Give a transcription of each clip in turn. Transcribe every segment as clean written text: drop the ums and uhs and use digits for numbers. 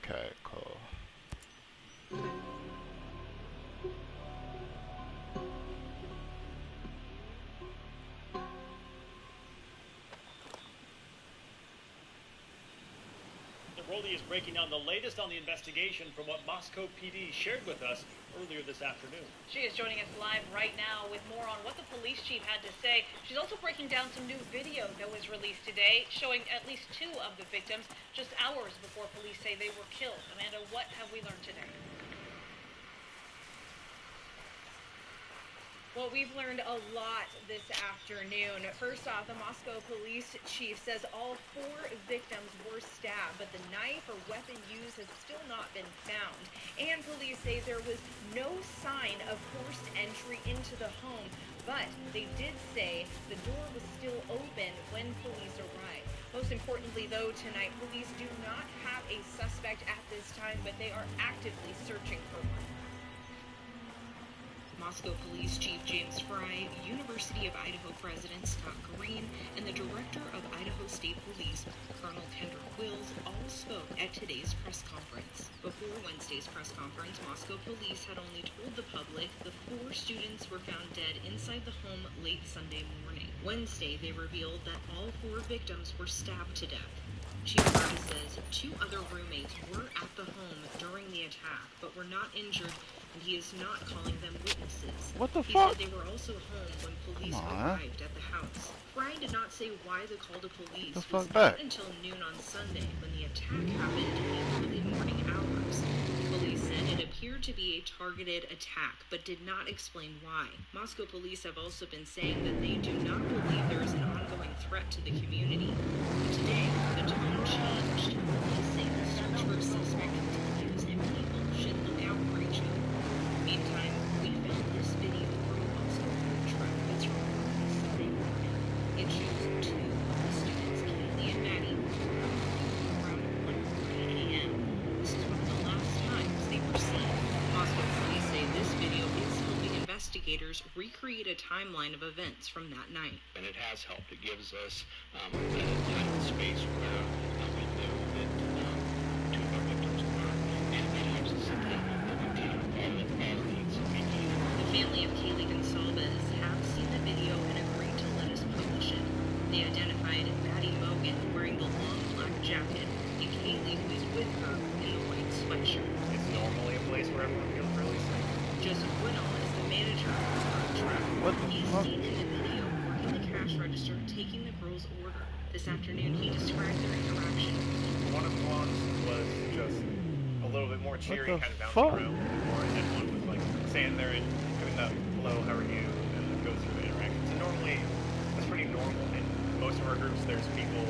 Okay, cool. Rolly is breaking down the latest on the investigation from what Moscow PD shared with us earlier this afternoon. She is joining us live right now with more on what the police chief had to say. She's also breaking down some new video that was released today showing at least 2 of the victims just hours before police say they were killed. Amanda, what have we learned today? Well, we've learned a lot this afternoon. First off, the Moscow police chief says all 4 victims were stabbed, but the knife or weapon used has still not been found. And police say there was no sign of forced entry into the home, but they did say the door was still open when police arrived. Most importantly, though, tonight, police do not have a suspect at this time, but they are actively searching for one. Moscow Police Chief James Fry, University of Idaho President Scott Green, and the Director of Idaho State Police, Colonel Kendrick Wills, all spoke at today's press conference. Before Wednesday's press conference, Moscow police had only told the public the 4 students were found dead inside the home late Sunday morning. Wednesday, they revealed that all 4 victims were stabbed to death. Chief Fry says 2 other roommates were at the home during the attack, but were not injured, and he is not calling them witnesses. What the he fuck? said they were also home when police arrived at the house. Fry did not say why the call to police was not until noon on Sunday when the attack happened in the early morning hours. Police said it appeared to be a targeted attack, but did not explain why. Moscow police have also been saying that they do not believe there is an ongoing threat to the community. But today, the tone changed. Police say the search for a suspect continues and people should look out for each other. Meantime, we found this video from a Moscow food truck that's recorded Sunday morning. It shows 2 of the students, Kaylee and Maddie, around 1:40 a.m. This is one of the last times they were seen. Moscow police say this video is helping investigators recreate a timeline of events from that night. And it has helped. It gives us a time and space where we know that 2 of our victims were, and it helps us that we take all leads we need. The family of Kaylee Gonsalves have seen the video and agreed to let us publish it. They identified Maddie Mogan wearing the long black jacket and Kaylee, who is with her, in the white sweatshirt. It's normally a place where everyone feels really safe. Joseph Winnell is the manager of the food truck. He is seen in the video working the cash register, taking the girl's order. This afternoon, he described their interaction. One of the ones was just a little bit more cheery, kind of bouncing around more, and then one was like standing there and doing the hello, how are you, and then go through the interaction. So normally, that's pretty normal. In most of our groups, there's people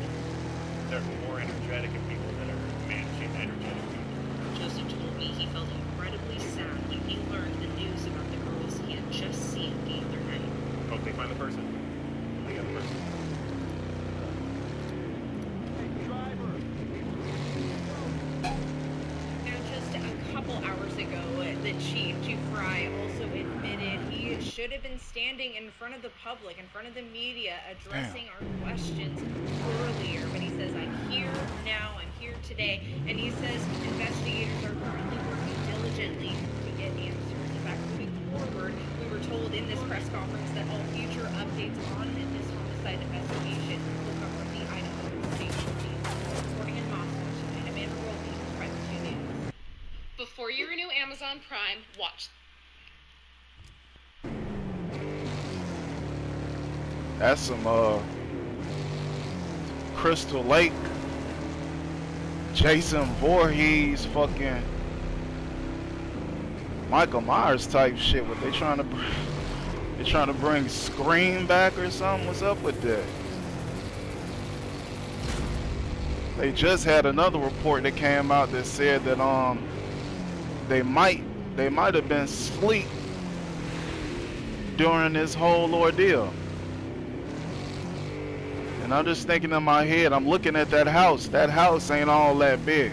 that are more energetic and people that are managing energetic people. Joseph told me he felt incredibly sad when he learned the news about the girls he had just seen the other night. Hope they find the person. The other person. Now, just a couple hours ago, the chief, Chief Fry, also admitted he should have been standing in front of the public, in front of the media, addressing our questions earlier. But he says, I'm here now, I'm here today. And he says investigators are currently working diligently to get answers. In fact, moving forward, we were told in this press conference that all future updates on this homicide investigation will come from the Idaho State Police. Reporting in Moscow tonight, Amanda Rolfe, Private 2 News. Before you renew Amazon Prime, watch. That's some Crystal Lake, Jason Voorhees, fucking Michael Myers type shit. What they trying to bring Scream back or something? What's up with that? They just had another report that came out that said that they might have been asleep during this whole ordeal. And I'm just thinking in my head, I'm looking at that house. That house ain't all that big.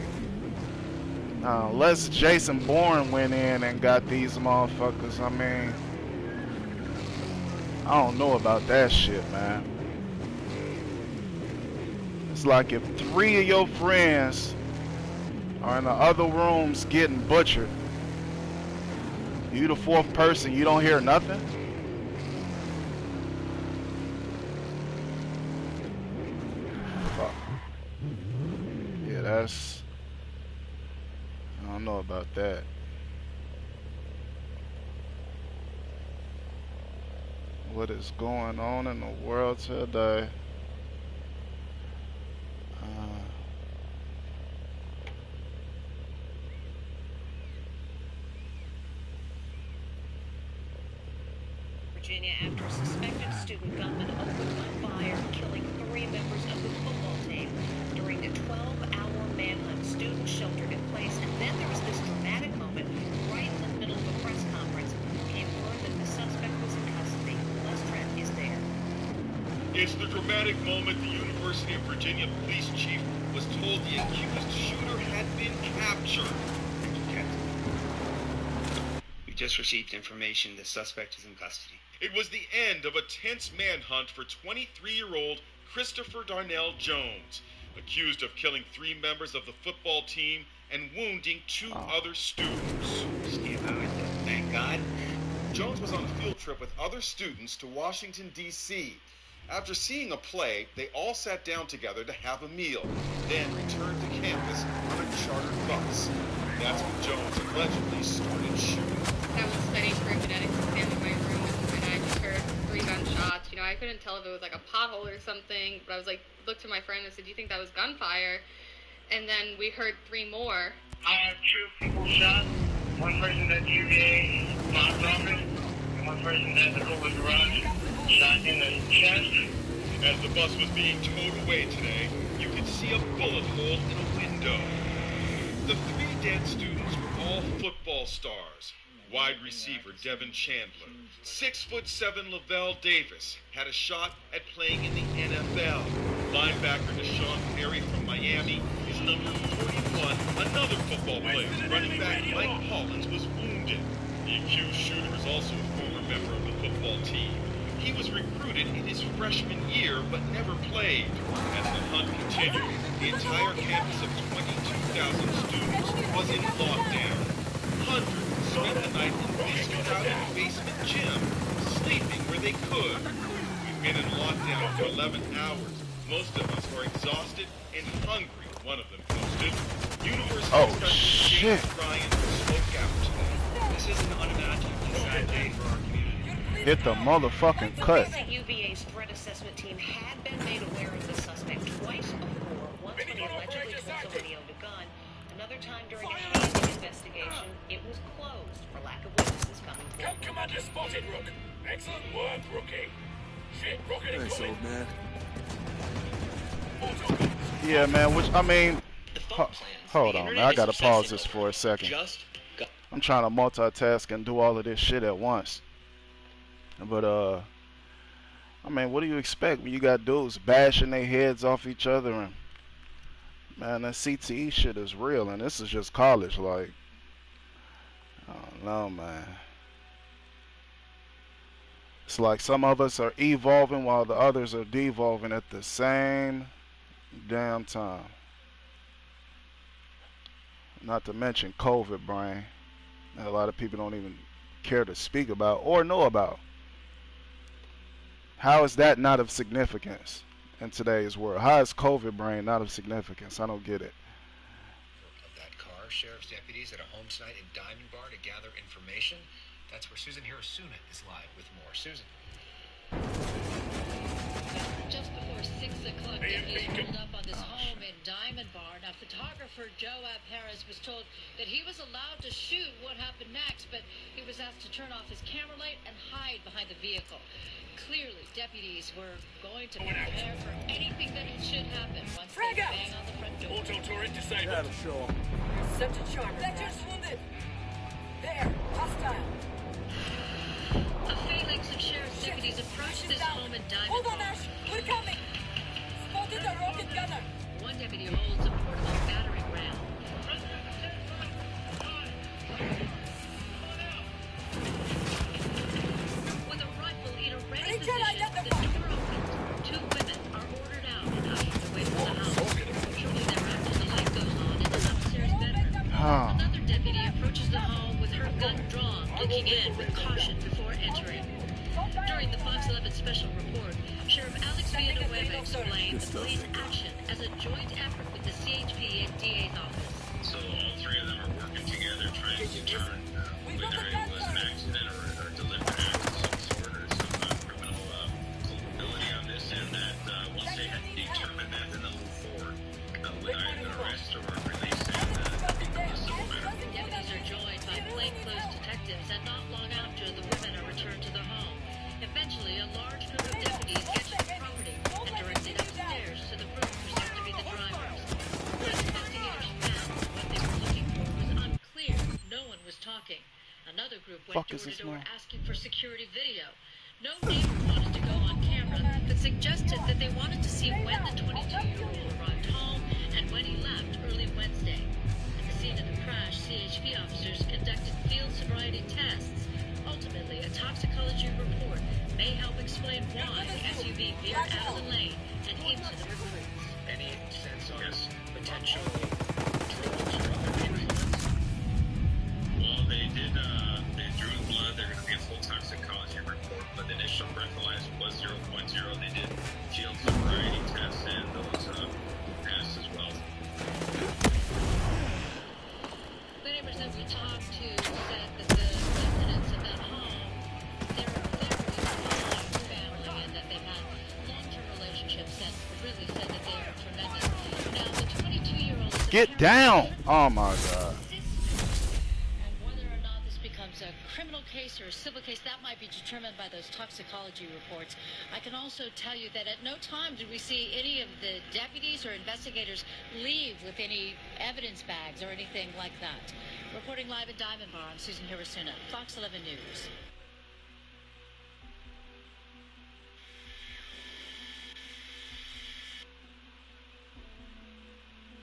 Unless Jason Bourne went in and got these motherfuckers, I mean, I don't know about that shit, man. It's like if 3 of your friends are in the other rooms getting butchered. You the fourth person, you don't hear nothing? Fuck. Yeah, that's... I don't know about that. What is going on in the world today? Virginia, after a suspected student gunman opened fire, killing 3 members of the football team. During the 12-hour manhunt, students sheltered in place, and then there was this dramatic moment right in the middle of a press conference. Came word that the suspect was in custody. Les Trent is there. It's the dramatic moment the University of Virginia police chief was told the accused shooter had been captured. We just received information the suspect is in custody. It was the end of a tense manhunt for 23-year-old Christopher Darnell Jones, accused of killing 3 members of the football team and wounding 2 other students. Thank God. Jones was on a field trip with other students to Washington, D.C. After seeing a play, they all sat down together to have a meal, then returned to campus on a chartered bus. That's when Jones allegedly started shooting. I was studying for a genetics exam in my room, and I just heard 3 gunshots. You know, I couldn't tell if it was like a pothole or something, but I was like, looked to my friend and said, "Do you think that was gunfire?" And then we heard 3 more. I have 2 people shot. One person at UVA bombed office, and one person at the Cooper garage shot in the chest. As the bus was being towed away today, you could see a bullet hole in a window. The 3 dead students were all football stars. Wide receiver Devin Chandler, 6'7" Lavelle Davis had a shot at playing in the NFL. Linebacker Deshaun Perry from Miami is number 41. Another football player, running back Mike Hollins, was wounded. The accused shooter is also a former member of the football team. He was recruited in his freshman year but never played. As the hunt continued, the entire campus of 22,000 students was in lockdown. Hundreds spent the night in this crowded basement gym, sleeping where they could. We've been in lockdown for 11 hours. Most of us are exhausted and hungry, one of them posted. University James Ryan spoke out. This is an unimaginably sad day for our community. Hit the motherfucking cut. The UVA's threat assessment team had been made aware of the suspect twice before, once when he allegedly told someone he owned a gun, another time during a hazing investigation. It was closed for lack of witnesses coming forward. Commander spotted, Rook. Excellent work, Rookie. Shit, Rocket. Thanks, old man. Yeah, man, which, I mean, hold on, man, I gotta pause this for a second. I'm trying to multitask and do all of this shit at once. But, I mean, what do you expect when you got dudes bashing their heads off each other? And, man, that CTE shit is real, and this is just college, like, I don't know, man. It's like some of us are evolving while the others are devolving at the same damn time. Not to mention COVID brain that a lot of people don't even care to speak about or know about. How is that not of significance in today's world? How is COVID brain not of significance? I don't get it. Of that car, sheriff's deputies at a home site in Diamond Bar to gather information. That's where Susan Hirosuna is live with more. Susan. Just before 6 o'clock, deputies pulled up on this home in Diamond Bar. Now, photographer Joab Harris was told that he was allowed to shoot what happened next, but he was asked to turn off his camera light and hide behind the vehicle. Clearly, deputies were going to prepare for anything that should happen once they bang on the front door. Auto turret disabled. That'll show. Subject charter. Vector's wounded. There, hostile. A phalanx of sheriff's deputies approached this home in Diamond Hold on, Bar. Ash. We're coming. Spotted a rocket gunner. One deputy holds a portable battering ram. With a rifle in a ready position, the door opens. 2 women are ordered out and ushered away from the house. Shortly thereafter, the light goes on in an upstairs bedroom. checking in with caution before entering. During the Fox 11 special report, Sheriff Alex Villanueva explained the police action as a joint effort with the CHP and DA's office. So all three of them are working together trying to determine whether it was an accident or a deliberate act of some sort or some criminal culpability on this, and that once they had determined that, then they'll move forward with either arrest or release and become a civil matter. Deputies are joined by plainclothes detectives, and not long after, the women are returned to the home. Eventually, a large group of deputies get to the property and directed upstairs to the room presumed to be the drivers. When investigators found what they were looking for was unclear. No one was talking. Another group went door to door asking for security video. No neighbor wanted to go on camera, but suggested that they wanted to see when the 22-year-old arrived home and when he left early Wednesday. At the scene of the crash, CHP officers conducted field sobriety tests. Ultimately, a toxicology report may help explain why the SUV veered out of the lane and into the recruits. Any sense on potential drugs or other influence? Well, they drew blood. They're going to be a full toxicology report, but the initial breathalyzer was 0.0. They did field sobriety tests, and those passed as well. The neighbors that we talked to said that the residents of that home, they're very strong family, and that they've had long-term relationships, and really said that they are tremendous. Now, the 22-year-old is Get down! Oh my God. And whether or not this becomes a criminal case or a civil case, that might be determined by those toxicology reports. I can also tell you that at no time did we see any of the deputies or investigators leave with any evidence bags or anything like that. Reporting live in Diamond Bar, I'm Susan Hirasuna, Fox 11 News.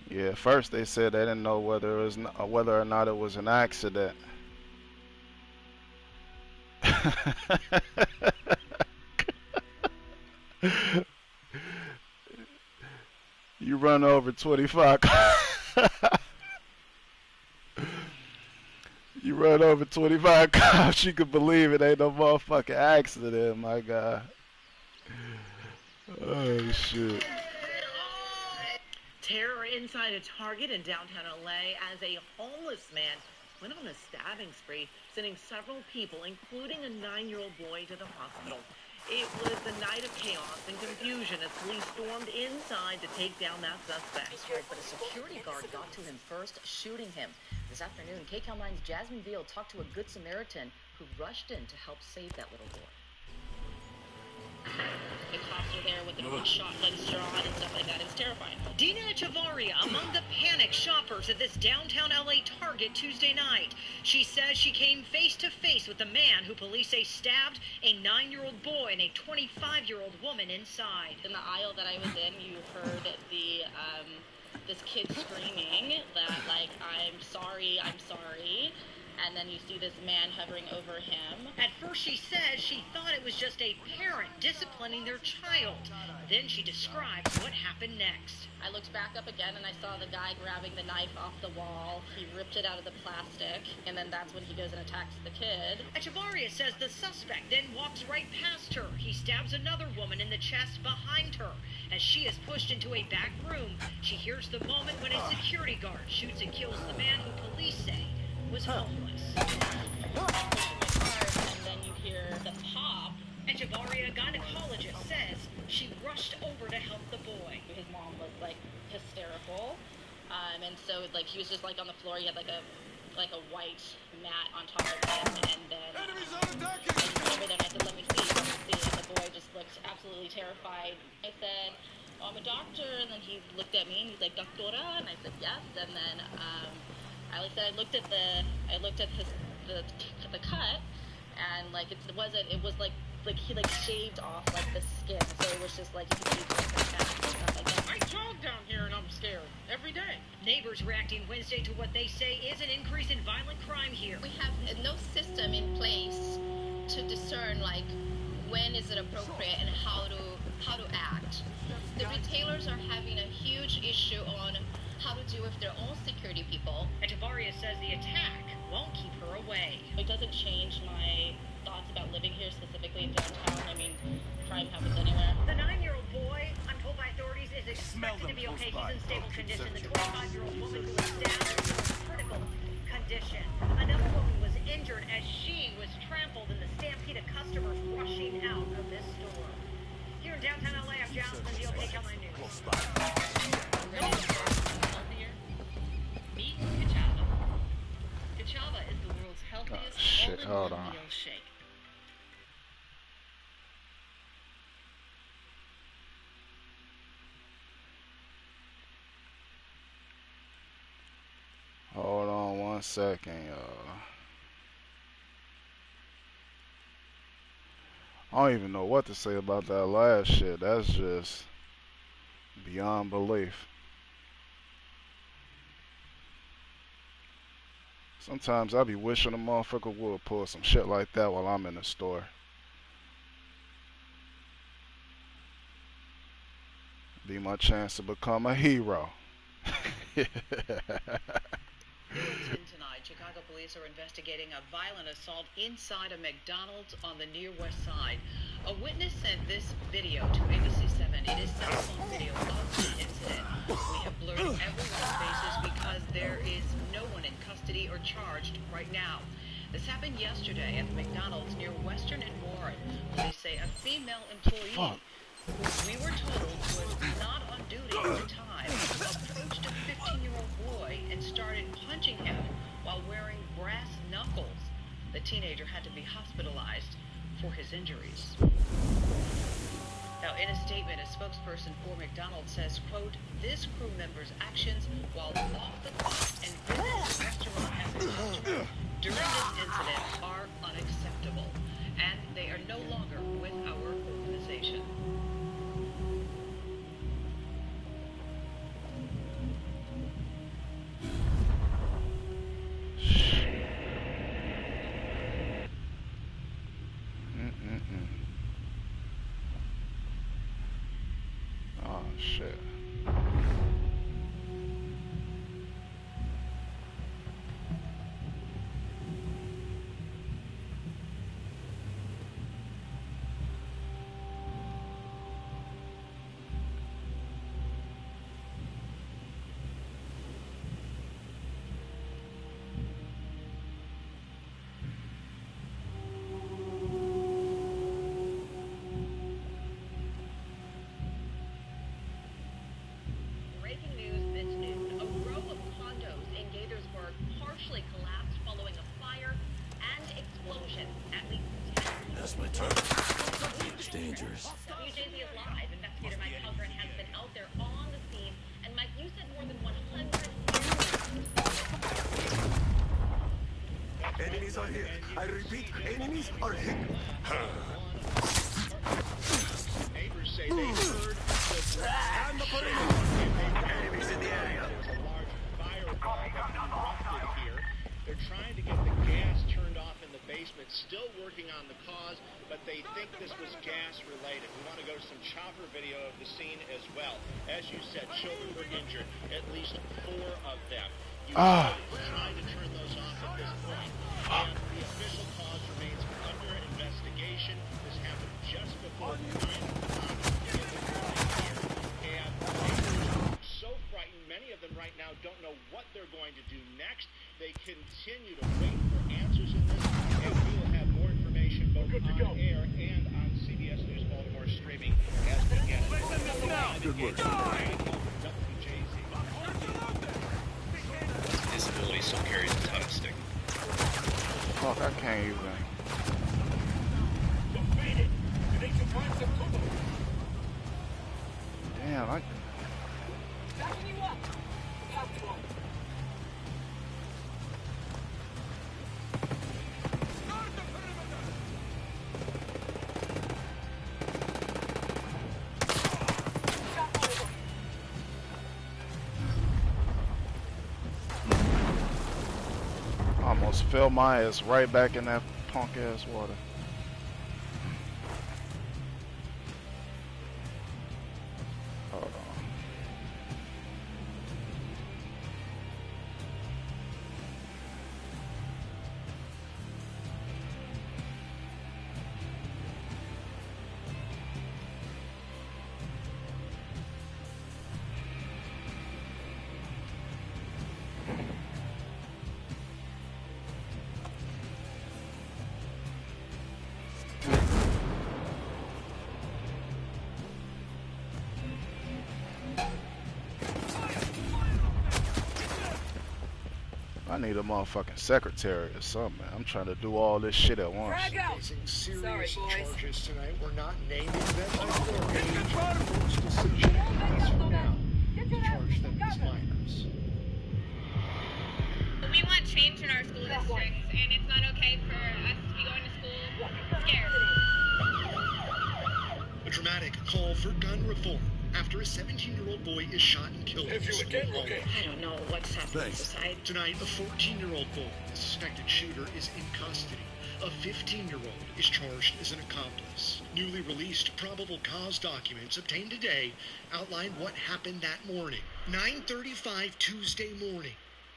Yeah, first they said they didn't know whether or not it was an accident. You run over 25. You run over 25 cops. You can believe it ain't no motherfucking accident, my God. Oh shit. Terror inside a Target in downtown LA as a homeless man went on a stabbing spree, sending several people, including a 9-year-old boy, to the hospital. It was a night of chaos and confusion as police stormed inside to take down that suspect. But a security guard got to him first, shooting him. This afternoon, KCAL 9's Jasmine Veal talked to a Good Samaritan who rushed in to help save that little boy. The cops were there with the shotguns drawn and stuff like that. It's terrifying. Dina Chavarria among the panicked shoppers at this downtown LA Target Tuesday night. She says she came face to face with the man who police say stabbed a 9-year-old boy and a 25-year-old woman inside. In the aisle that I was in, you heard this kid screaming that, like, I'm sorry. And then you see this man hovering over him. At first she says she thought it was just a parent disciplining their child. Then she describes what happened next. I looked back up again and I saw the guy grabbing the knife off the wall. He ripped it out of the plastic, and then that's when he goes and attacks the kid. Chavarria says the suspect then walks right past her. He stabs another woman in the chest behind her. As she is pushed into a back room, she hears the moment when a security guard shoots and kills the man who police say was homeless. And then you hear the pop. And Chavarria, a gynecologist, says she rushed over to help the boy. His mom was like hysterical, and so like he was just like on the floor. He had like a white mat on top of him, and then I went over there and I said, "Let me see." And the boy just looked absolutely terrified. I said, "Oh, I'm a doctor," and then he looked at me and he's like, "Doctora," and I said, "Yes," and then I looked at the cut, and like it was like he like shaved off like the skin, so it was just like you could see like the fat and stuff like that. I jog down here and I'm scared every day. Neighbors reacting Wednesday to what they say is an increase in violent crime here. We have no system in place to discern like when is it appropriate and how to act. The retailers are having a huge issue on how how to do with their own security people. And Tavaria says the attack won't keep her away. It doesn't change my thoughts about living here, specifically in downtown. I mean, crime happens anywhere. The 9-year-old boy, I'm told by authorities, is expected to be okay. He's in stable condition. The 25-year-old woman who was stabbed is in critical condition. Another woman was injured as she was trampled in the stampede of customers rushing out of this store. Here in downtown LA, I'm Jasmine Veal, KCAL9 News. Healthier? Meet Kachava. Kachava is the world's healthiest all-in-one meal shake. Hold on 1 second, y'all. I don't even know what to say about that last shit. That's just beyond belief. Sometimes I be wishing a motherfucker would pull some shit like that while I'm in the store. Be my chance to become a hero. Tonight, Chicago police are investigating a violent assault inside a McDonald's on the near west side. A witness sent this video to ABC7. It is cell phone video of the incident. We have blurred everyone's faces because there is no one in custody or charged right now. This happened yesterday at the McDonald's near Western and Warren. Police say a female employee who we were told was not on duty at the time approached a 15-year-old boy and started punching him while wearing brass knuckles. The teenager had to be hospitalized for his injuries. Now, in a statement, a spokesperson for McDonald's says, quote, this crew member's actions while off the clock and visiting the restaurant as a customer during this incident are unacceptable, and they are no longer with our organization. Oh shit. Breaking news this noon. A row of condos in Gaithersburg partially collapsed following a fire and explosion. At least 10 people. That's my turn. It's dangerous. WJZ is live. Investigator Mike Halgren has been out there on the scene. And Mike, you said more than 100 Enemies are here. I repeat, enemies are here. Neighbors say they heard And the perimeter. Enemies in the area. there's a large fireball that erupted here. They're trying to get the gas turned off in the basement, still working on the cause, but they think this was gas related. We want to go to some chopper video of the scene as well. As you said, children were injured, at least 4 of them. Trying to turn those off at this point. And the official cause remains under investigation. This happened just before 9 o'clock in the morning here. And neighbors are so frightened, many of them right now don't know what they're going to do next. They continue to wait for answers in this, and we will have more information both on air and on CBS News Baltimore streaming as we get it. Good work. WJZ. Disability still carries a ton of stigma. Fuck, I can't even. Damn, I. Backing you up. Path to home. Almost fell my ass right back in that punk ass water. Hold on. I need a motherfucking secretary or something, man. I'm trying to do all this shit at once. Facing serious charges tonight. We're not naming them or age. Decision as for now to charge them as minors. We want change in our school districts, and it's not okay for us to be going to school scared. A dramatic call for gun reform after a 17-year-old boy is shot and killed. Have you again, okay? I don't know what's happening in society. Tonight, a 14-year-old boy, the suspected shooter, is in custody. A 15-year-old is charged as an accomplice. Newly released probable cause documents obtained today outline what happened that morning. 9:35 Tuesday morning.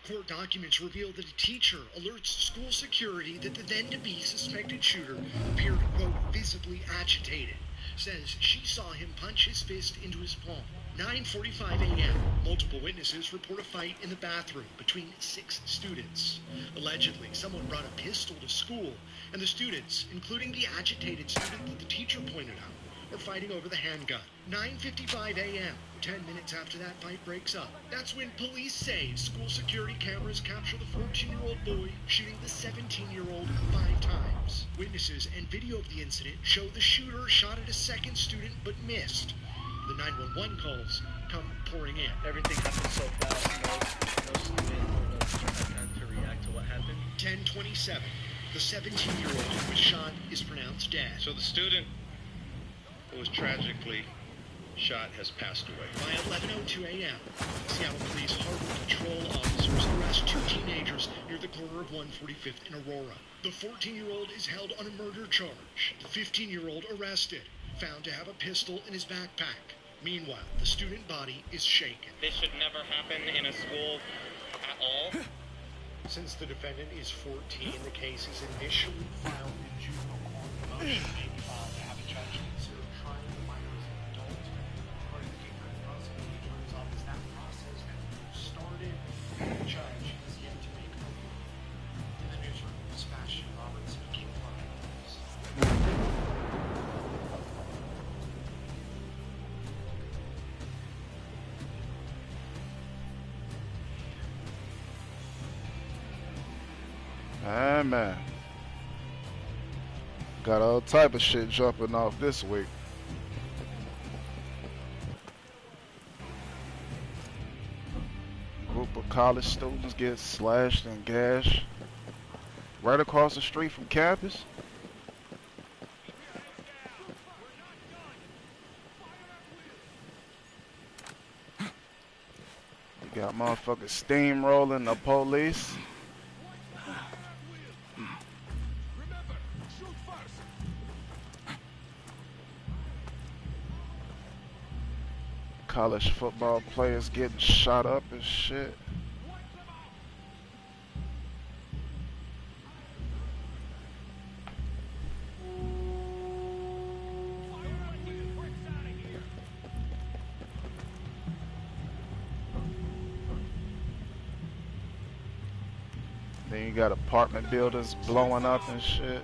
Court documents reveal that a teacher alerts school security that the then-to-be suspected shooter appeared, quote, visibly agitated. Says she saw him punch his fist into his palm. 9:45 a.m. Multiple witnesses report a fight in the bathroom between 6 students. Allegedly, someone brought a pistol to school, and the students, including the agitated student that the teacher pointed out, are fighting over the handgun. 9:55 a.m. 10 minutes after that fight breaks up. That's when police say school security cameras capture the 14-year-old boy shooting the 17-year-old 5 times. Witnesses and video of the incident show the shooter shot at a second student but missed. The 911 calls come pouring in. Everything happened so fast. No student or no teacher had time to react to what happened. 10:27. The 17-year-old who was shot is pronounced dead. So the student who was tragically shot has passed away. By 11:02 a.m., Seattle Police Harbor Patrol officers arrest 2 teenagers near the corner of 145th and Aurora. The 14-year-old is held on a murder charge. The 15-year-old arrested, found to have a pistol in his backpack. Meanwhile, the student body is shaken. This should never happen in a school at all. Since the defendant is 14, the case is initially filed in juvenile court. Motion may be filed to have a judge consider trying the minor as an adult. According to the prosecuting attorney's office, that process has started. The judge has yet to make a ruling. In the newsroom, Sebastian Roberts, King Park. Man. Got all type of shit jumping off this week. Group of college students get slashed and gashed right across the street from campus. You got motherfuckers steamrolling the police. College football players getting shot up and shit. Then you got apartment buildings blowing up and shit.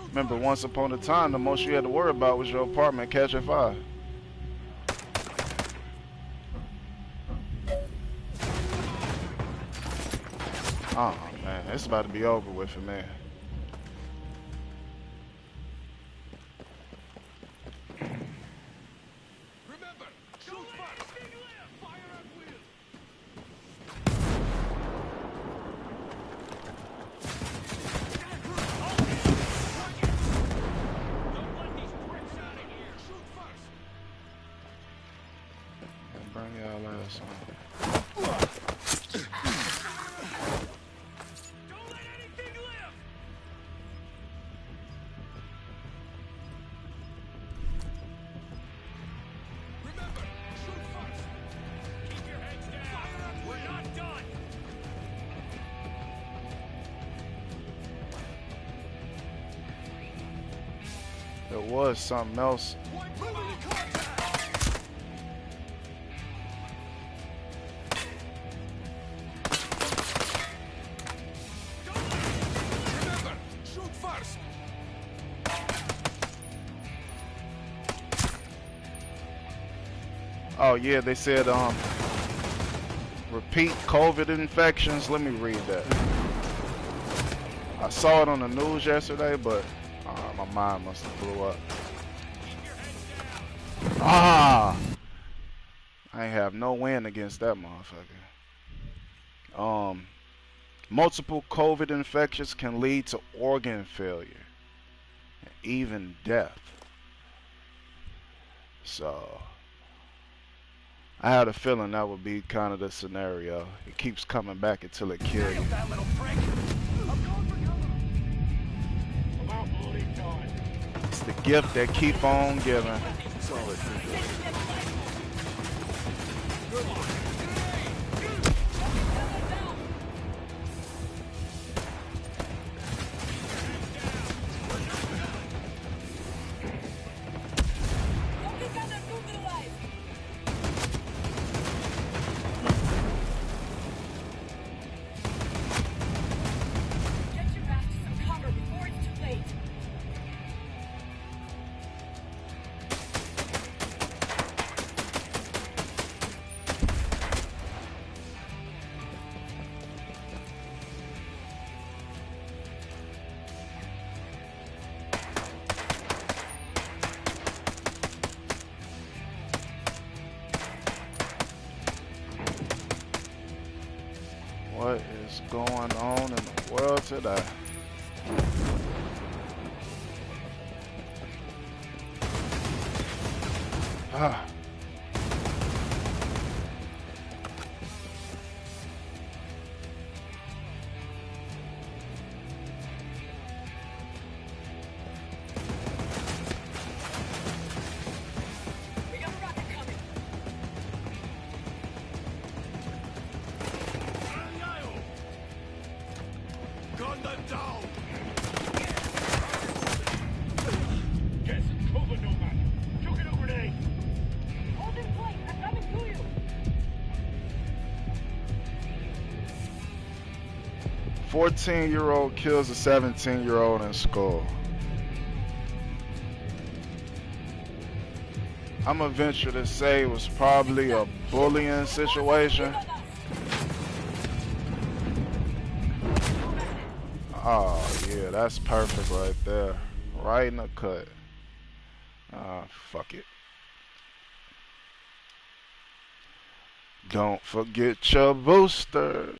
Remember, once upon a time, the most you had to worry about was your apartment catching fire. Oh, man, it's about to be over with for me. There was something else. Oh yeah, they said repeat COVID infections. Let me read that. I saw it on the news yesterday, but my mind must have blew up. Ah, I ain't have no win against that motherfucker. Multiple COVID infections can lead to organ failure, and even death. So I had a feeling that would be kind of the scenario. It keeps coming back until it kills you. It's the gift that keep on giving. Solid. 'What is going on in the world today? Ah. A 14-year-old kills a 17-year-old in school. I'm gonna venture to say it was probably a bullying situation. Oh yeah, that's perfect right there. Right in the cut. Fuck it. Don't forget your booster.